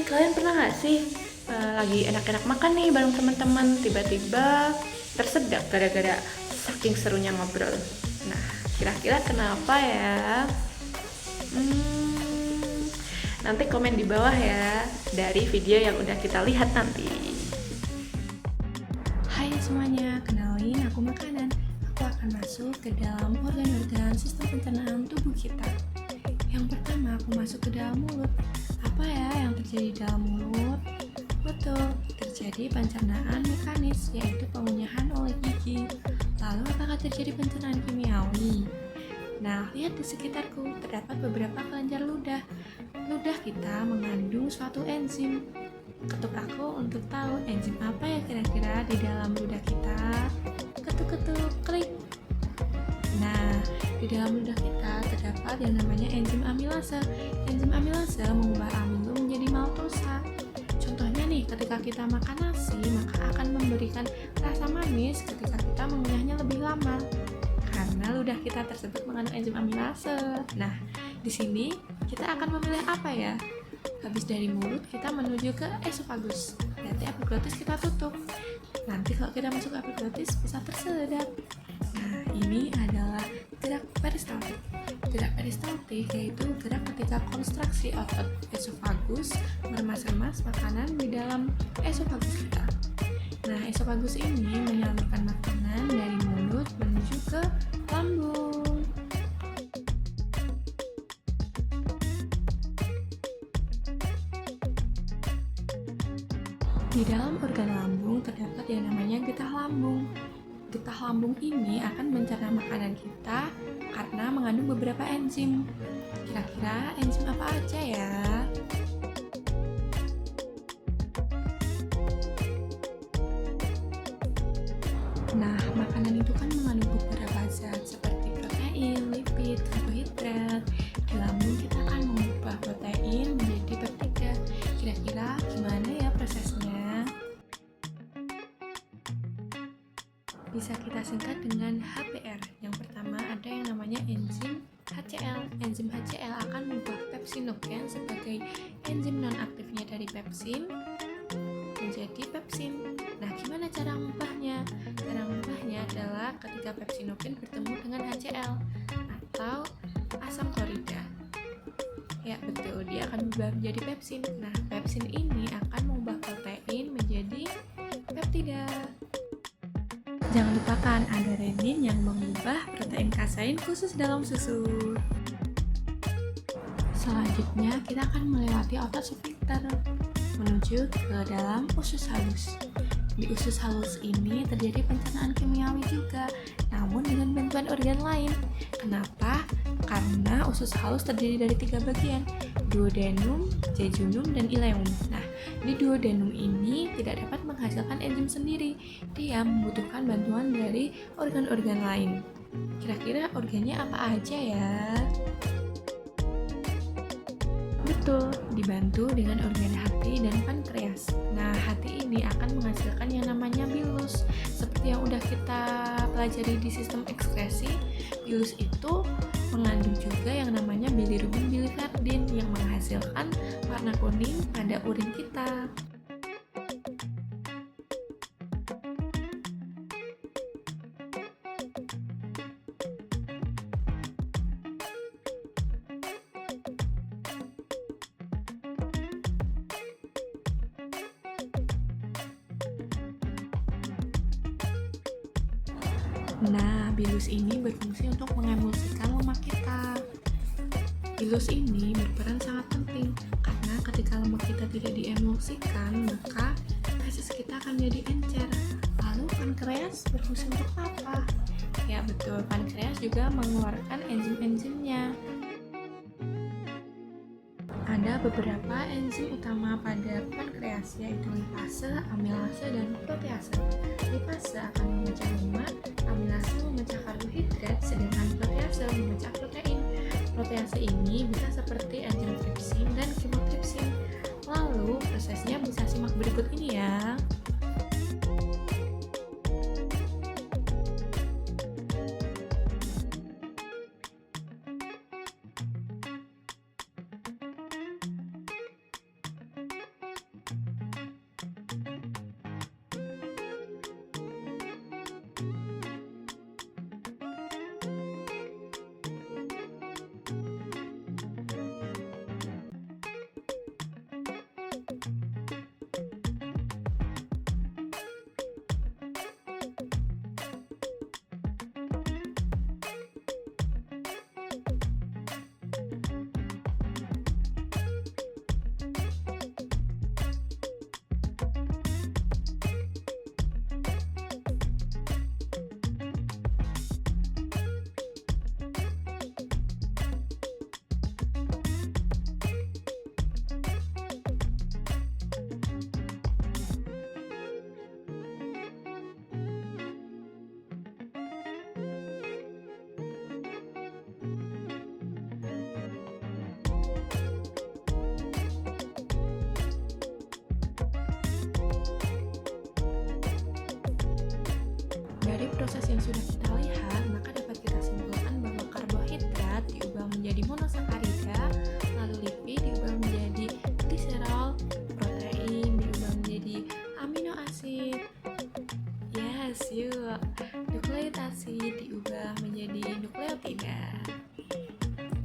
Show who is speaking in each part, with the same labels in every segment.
Speaker 1: kalian pernah gak sih lagi enak-enak makan nih bareng teman-teman, tiba-tiba tersedak gara-gara saking serunya ngobrol. Nah, kira-kira kenapa ya? Hmm, Nanti komen di bawah ya dari video yang udah kita lihat nanti.
Speaker 2: Hai semuanya, kenalin aku Makanan. Aku akan masuk ke dalam organ-organ sistem pencernaan tubuh kita. Yang pertama aku masuk ke dalam mulut. Apa ya yang terjadi di dalam mulut? Betul, terjadi pencernaan mekanis, yaitu pengunyahan oleh gigi. Lalu apakah terjadi pencernaan kimiawi? Nah, lihat di sekitarku, terdapat beberapa kelenjar ludah. Ludah kita mengandung suatu enzim. Ketuk aku untuk tahu enzim apa ya kira-kira di dalam ludah kita. Ketuk-ketuk, klik. Nah, di dalam ludah kita terdapat yang namanya enzim amilase. Enzim amilase mengubah amilo menjadi maltosa. Contohnya nih, ketika kita makan nasi, maka akan memberikan rasa manis ketika kita mengunyahnya lebih lama. Karena ludah kita tersebut mengandung enzim amilase. Nah, di sini kita akan memilih apa ya? Habis dari mulut kita menuju ke esofagus. Berarti epiglottis kita tutup. Nanti kalau kita masuk ke epiglottis bisa tersedap. Nah, ini adalah gerak peristaltik. Gerak peristaltik yaitu gerak ketika konstruksi otot esofagus meremas-remas makanan di dalam esofagus kita. Nah, esofagus ini menyalurkan makanan dari mulut menuju ke lambung. Di dalam organ lambung terdapat yang namanya getah lambung. Getah lambung ini akan mencerna makanan kita karena mengandung beberapa enzim. Kira-kira enzim apa aja ya? Nah, makanan itu kan mengandung beberapa zat seperti protein, lipid, karbohidrat. Di lambung kita akan mengubah protein menjadi peptida. Kira-kira gimana ya prosesnya? Bisa kita singkat dengan HPR. Yang pertama ada yang namanya enzim HCl. Enzim HCl akan mengubah pepsinogen sebagai enzim non-aktifnya dari pepsin menjadi pepsin. Nah, gimana cara mengubahnya? Cara mengubahnya adalah ketika pepsinogen bertemu dengan HCl atau asam klorida. Ya, betul, dia akan berubah menjadi pepsin. Nah, pepsin ini akan mengubah protein menjadi peptida. Jangan lupakan ada renin yang mengubah protein kasein khusus dalam susu. Selanjutnya kita akan melewati otot sphincter menuju ke dalam usus halus. Di usus halus ini terjadi pencernaan kimiawi juga, namun dengan bantuan organ lain. Kenapa? Karena usus halus terdiri dari 3 bagian, duodenum, jejunum, dan ileum. Nah, di duodenum ini tidak dapat menghasilkan enzim sendiri, dia membutuhkan bantuan dari organ-organ lain. Kira-kira organnya apa aja ya? Betul, dibantu dengan organ hati dan pankreas. Nah, hati ini akan menghasilkan yang namanya bilus. Seperti yang udah kita pelajari di sistem ekskresi, bilus itu mengandung juga yang namanya bilirubin biliverdin yang menghasilkan warna kuning pada urin kita. Nah, bilus ini berfungsi untuk mengemulsikan lemak kita. Bilus ini berperan sangat penting karena ketika lemak kita tidak diemulsikan, maka feses kita akan jadi encer. Lalu pankreas berfungsi untuk apa? Ya betul, pankreas juga mengeluarkan enzim-enzimnya. Ada beberapa enzim utama pada pankreas, yaitu lipase, amilase, dan protease. Lipase akan memecah lemak, amilase memecah karbohidrat, sedangkan protease memecah protein. Protease ini bisa seperti enzim tripsin dan chymotrypsin. Lalu, prosesnya bisa simak berikut ini ya. proses yang sudah kita lihat, maka dapat kita simpulkan bahwa karbohidrat diubah menjadi monosakarida, lalu lipid diubah menjadi gliserol, protein diubah menjadi amino asid. Yes, yuk. Nukleik asid diubah menjadi nukleotida.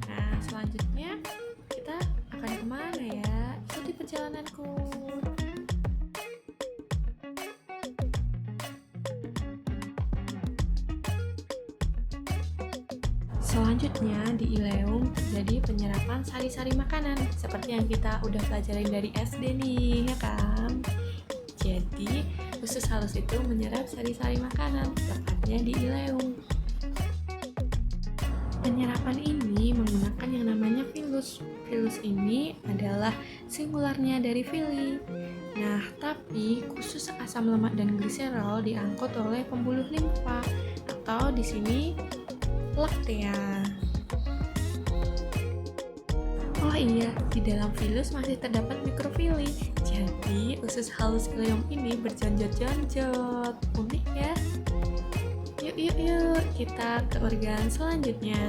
Speaker 2: Nah, selanjutnya kita akan kemana ya? Ikuti perjalananku. Selanjutnya di ileum terjadi penyerapan sari-sari makanan seperti yang kita udah pelajarin dari SD nih, ya kan? Jadi usus halus itu menyerap sari-sari makanan, tepatnya di ileum. Penyerapan ini menggunakan yang namanya filus. Filus ini adalah singularnya dari villi. Nah, tapi khusus asam lemak dan gliserol diangkut oleh pembuluh limfa atau di sini laktea. Oh iya, di dalam filus masih terdapat mikrovilli. Jadi, usus halus ileum ini berjonjot-jonjot. Unik ya? Yuk, kita ke organ selanjutnya.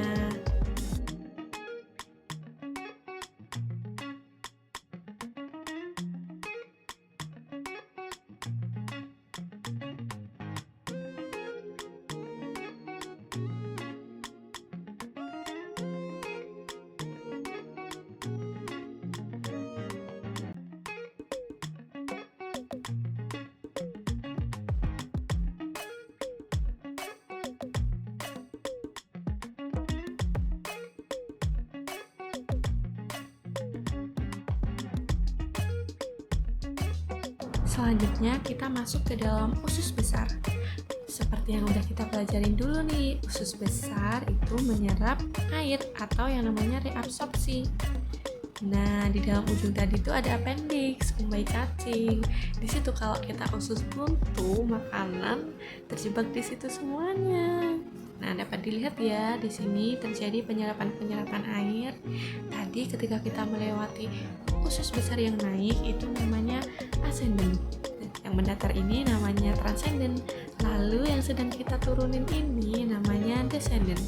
Speaker 2: Selanjutnya kita masuk ke dalam usus besar. Seperti yang udah kita pelajarin dulu nih, usus besar itu menyerap air atau yang namanya reabsorpsi. Nah, di dalam ujung tadi itu ada appendix, umbai cacing. Di situ kalau kita usus buntu, makanan terjebak di situ semuanya. Nah, dapat dilihat ya, di sini terjadi penyerapan air. Tadi ketika kita melewati usus besar yang naik itu namanya ascendant. Yang mendatar ini namanya transcendent. Lalu yang sedang kita turunin ini namanya descendant.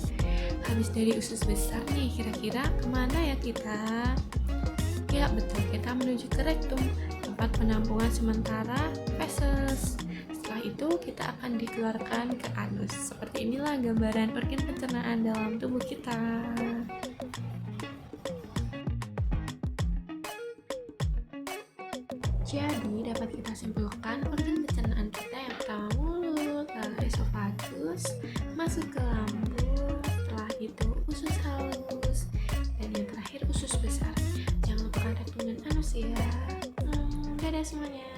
Speaker 2: Habis dari usus besar nih, kira-kira kemana ya kita? Ya betul, kita menuju ke rektum, tempat penampungan sementara feses. Setelah itu kita akan dikeluarkan ke anus. Seperti inilah gambaran organ pencernaan dalam tubuh kita. Jadi dapat kita simpulkan organ pencernaan kita yang pertama mulut, lalu esofagus, masuk ke lambung, setelah itu usus halus, dan yang terakhir usus besar. Jangan lupakan rektum dan anus ya. Dadah semuanya.